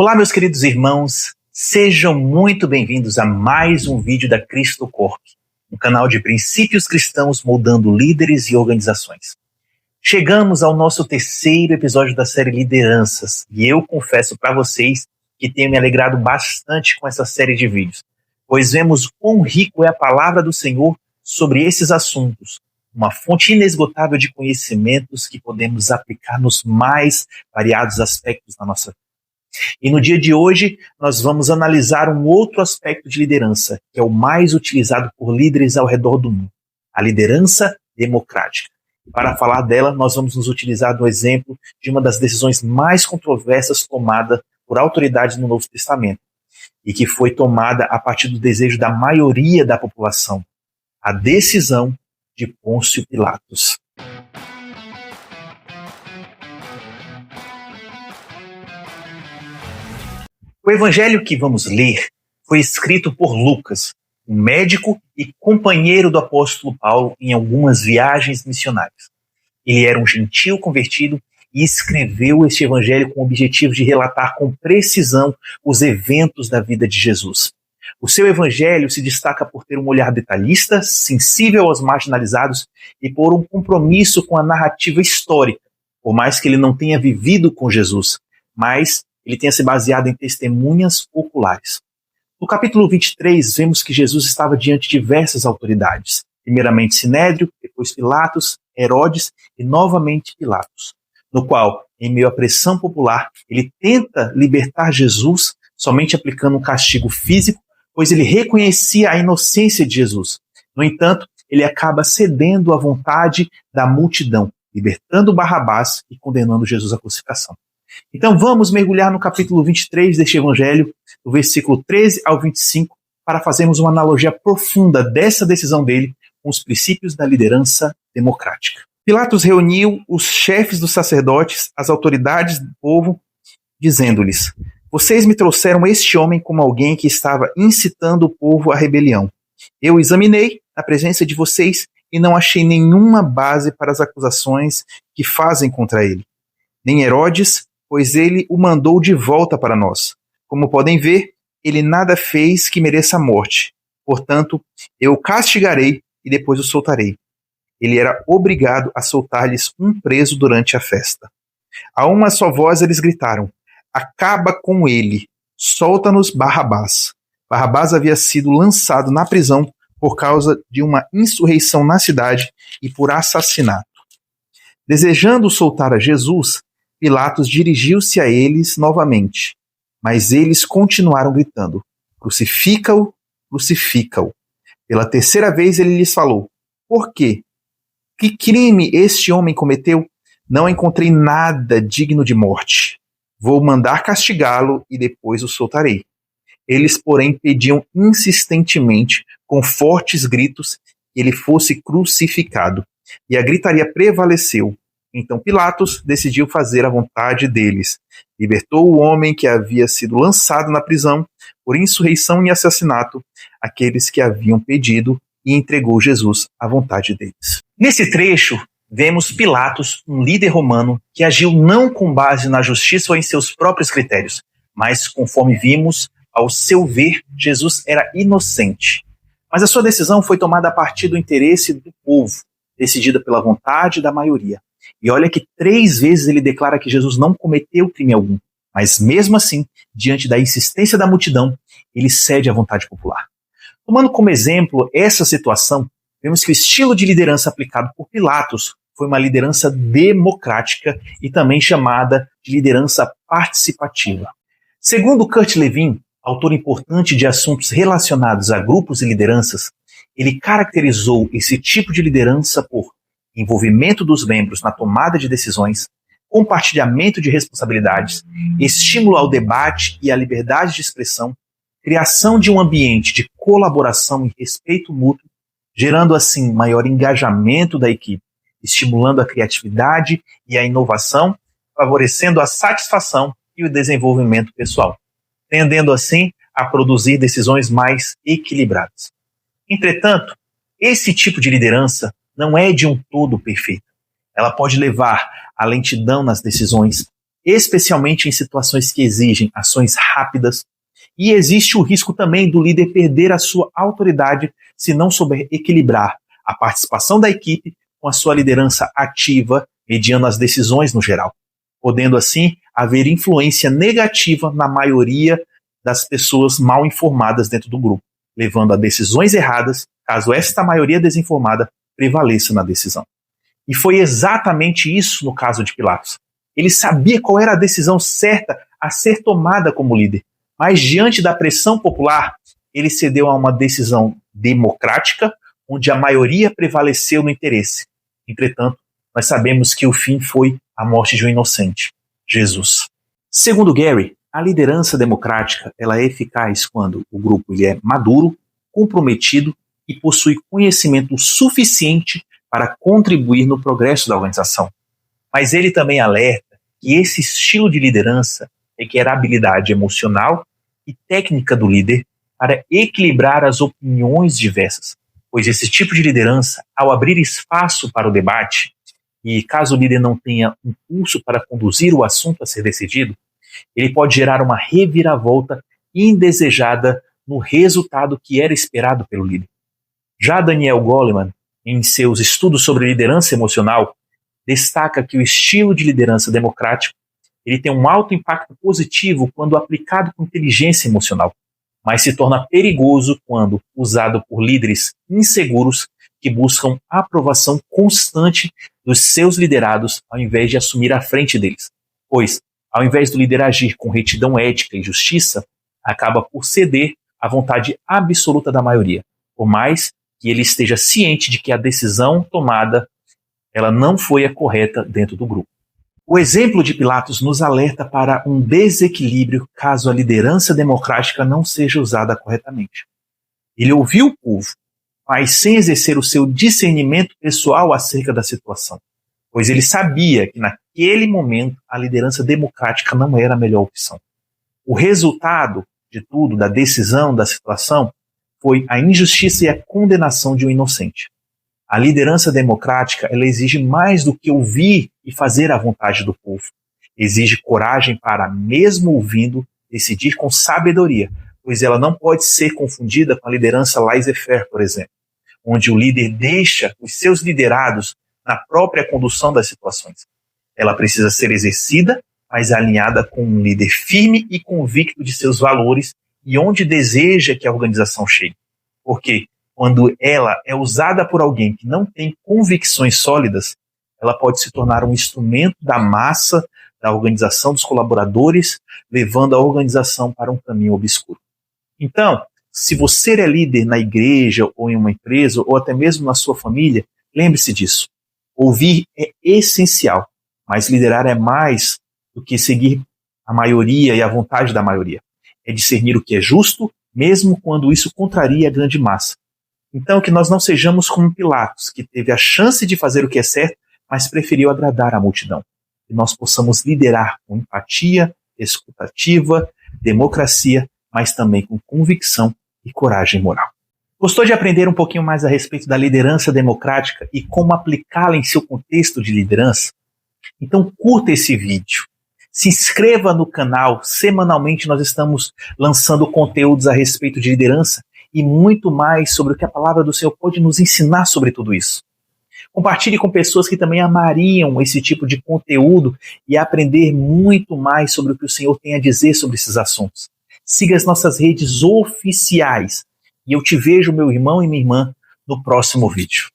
Olá, meus queridos irmãos, sejam muito bem-vindos a mais um vídeo da Cristo Corp, um canal de princípios cristãos moldando líderes e organizações. Chegamos ao nosso terceiro episódio da série Lideranças e eu confesso para vocês que tenho me alegrado bastante com essa série de vídeos, pois vemos quão rico é a palavra do Senhor sobre esses assuntos, uma fonte inesgotável de conhecimentos que podemos aplicar nos mais variados aspectos da nossa vida. E no dia de hoje, nós vamos analisar um outro aspecto de liderança, que é o mais utilizado por líderes ao redor do mundo, a liderança democrática. E para falar dela, nós vamos nos utilizar do exemplo de uma das decisões mais controversas tomada por autoridades no Novo Testamento, e que foi tomada a partir do desejo da maioria da população, a decisão de Pôncio Pilatos. O evangelho que vamos ler foi escrito por Lucas, um médico e companheiro do apóstolo Paulo em algumas viagens missionárias. Ele era um gentio convertido e escreveu este evangelho com o objetivo de relatar com precisão os eventos da vida de Jesus. O seu evangelho se destaca por ter um olhar detalhista, sensível aos marginalizados e por um compromisso com a narrativa histórica, por mais que ele não tenha vivido com Jesus, mas ele tenha se baseado em testemunhas oculares. No capítulo 23, vemos que Jesus estava diante de diversas autoridades, primeiramente Sinédrio, depois Pilatos, Herodes e novamente Pilatos, no qual, em meio à pressão popular, ele tenta libertar Jesus somente aplicando um castigo físico, pois ele reconhecia a inocência de Jesus. No entanto, ele acaba cedendo à vontade da multidão, libertando Barrabás e condenando Jesus à crucificação. Então vamos mergulhar no capítulo 23 deste evangelho, do versículo 13 ao 25, para fazermos uma analogia profunda dessa decisão dele com os princípios da liderança democrática. Pilatos reuniu os chefes dos sacerdotes, as autoridades do povo, dizendo-lhes: vocês me trouxeram este homem como alguém que estava incitando o povo à rebelião. Eu examinei na presença de vocês e não achei nenhuma base para as acusações que fazem contra ele. Nem Herodes, pois ele o mandou de volta para nós. Como podem ver, ele nada fez que mereça a morte. Portanto, eu o castigarei e depois o soltarei. Ele era obrigado a soltar-lhes um preso durante a festa. A uma só voz eles gritaram: acaba com ele, solta-nos Barrabás. Barrabás havia sido lançado na prisão por causa de uma insurreição na cidade e por assassinato. Desejando soltar a Jesus, Pilatos dirigiu-se a eles novamente, mas eles continuaram gritando: crucifica-o, crucifica-o. Pela terceira vez ele lhes falou: por quê? Que crime este homem cometeu? Não encontrei nada digno de morte. Vou mandar castigá-lo e depois o soltarei. Eles, porém, pediam insistentemente, com fortes gritos, que ele fosse crucificado, e a gritaria prevaleceu. Então Pilatos decidiu fazer a vontade deles. Libertou o homem que havia sido lançado na prisão por insurreição e assassinato, aqueles que haviam pedido, e entregou Jesus à vontade deles. Nesse trecho, vemos Pilatos, um líder romano, que agiu não com base na justiça ou em seus próprios critérios, mas, conforme vimos, ao seu ver, Jesus era inocente. Mas a sua decisão foi tomada a partir do interesse do povo, decidida pela vontade da maioria. E olha que 3 vezes ele declara que Jesus não cometeu crime algum, mas mesmo assim, diante da insistência da multidão, ele cede à vontade popular. Tomando como exemplo essa situação, vemos que o estilo de liderança aplicado por Pilatos foi uma liderança democrática e também chamada de liderança participativa. Segundo Kurt Lewin, autor importante de assuntos relacionados a grupos e lideranças, ele caracterizou esse tipo de liderança por envolvimento dos membros na tomada de decisões, compartilhamento de responsabilidades, estímulo ao debate e à liberdade de expressão, criação de um ambiente de colaboração e respeito mútuo, gerando assim maior engajamento da equipe, estimulando a criatividade e a inovação, favorecendo a satisfação e o desenvolvimento pessoal, tendendo assim a produzir decisões mais equilibradas. Entretanto, esse tipo de liderança não é de um todo perfeita. Ela pode levar à lentidão nas decisões, especialmente em situações que exigem ações rápidas, e existe o risco também do líder perder a sua autoridade se não souber equilibrar a participação da equipe com a sua liderança ativa, mediando as decisões no geral, podendo assim haver influência negativa na maioria das pessoas mal informadas dentro do grupo, levando a decisões erradas, caso esta maioria desinformada prevaleça na decisão. E foi exatamente isso no caso de Pilatos. Ele sabia qual era a decisão certa a ser tomada como líder, mas diante da pressão popular, ele cedeu a uma decisão democrática, onde a maioria prevaleceu no interesse. Entretanto, nós sabemos que o fim foi a morte de um inocente, Jesus. Segundo Gary, a liderança democrática ela é eficaz quando o grupo ele é maduro, comprometido e possui conhecimento suficiente para contribuir no progresso da organização. Mas ele também alerta que esse estilo de liderança requer habilidade emocional e técnica do líder para equilibrar as opiniões diversas, pois esse tipo de liderança, ao abrir espaço para o debate, e caso o líder não tenha um pulso para conduzir o assunto a ser decidido, ele pode gerar uma reviravolta indesejada no resultado que era esperado pelo líder. Já Daniel Goleman, em seus estudos sobre liderança emocional, destaca que o estilo de liderança democrático ele tem um alto impacto positivo quando aplicado com inteligência emocional, mas se torna perigoso quando usado por líderes inseguros que buscam aprovação constante dos seus liderados ao invés de assumir a frente deles. Pois, ao invés do líder agir com retidão ética e justiça, acaba por ceder à vontade absoluta da maioria, por mais que ele esteja ciente de que a decisão tomada ela não foi a correta dentro do grupo. O exemplo de Pilatos nos alerta para um desequilíbrio caso a liderança democrática não seja usada corretamente. Ele ouviu o povo, mas sem exercer o seu discernimento pessoal acerca da situação, pois ele sabia que naquele momento a liderança democrática não era a melhor opção. O resultado de tudo, da decisão, da situação, foi a injustiça e a condenação de um inocente. A liderança democrática ela exige mais do que ouvir e fazer a vontade do povo. Exige coragem para, mesmo ouvindo, decidir com sabedoria, pois ela não pode ser confundida com a liderança laissez-faire, por exemplo, onde o líder deixa os seus liderados na própria condução das situações. Ela precisa ser exercida, mas alinhada com um líder firme e convicto de seus valores e onde deseja que a organização chegue. Porque quando ela é usada por alguém que não tem convicções sólidas, ela pode se tornar um instrumento da massa, da organização dos colaboradores, levando a organização para um caminho obscuro. Então, se você é líder na igreja, ou em uma empresa, ou até mesmo na sua família, lembre-se disso. Ouvir é essencial, mas liderar é mais do que seguir a maioria e a vontade da maioria. É discernir o que é justo, mesmo quando isso contraria a grande massa. Então, que nós não sejamos como Pilatos, que teve a chance de fazer o que é certo, mas preferiu agradar a multidão. Que nós possamos liderar com empatia, escutativa, democracia, mas também com convicção e coragem moral. Gostou de aprender um pouquinho mais a respeito da liderança democrática e como aplicá-la em seu contexto de liderança? Então curta esse vídeo. Se inscreva no canal. Semanalmente nós estamos lançando conteúdos a respeito de liderança e muito mais sobre o que a palavra do Senhor pode nos ensinar sobre tudo isso. Compartilhe com pessoas que também amariam esse tipo de conteúdo e aprender muito mais sobre o que o Senhor tem a dizer sobre esses assuntos. Siga as nossas redes oficiais e eu te vejo, meu irmão e minha irmã, no próximo vídeo.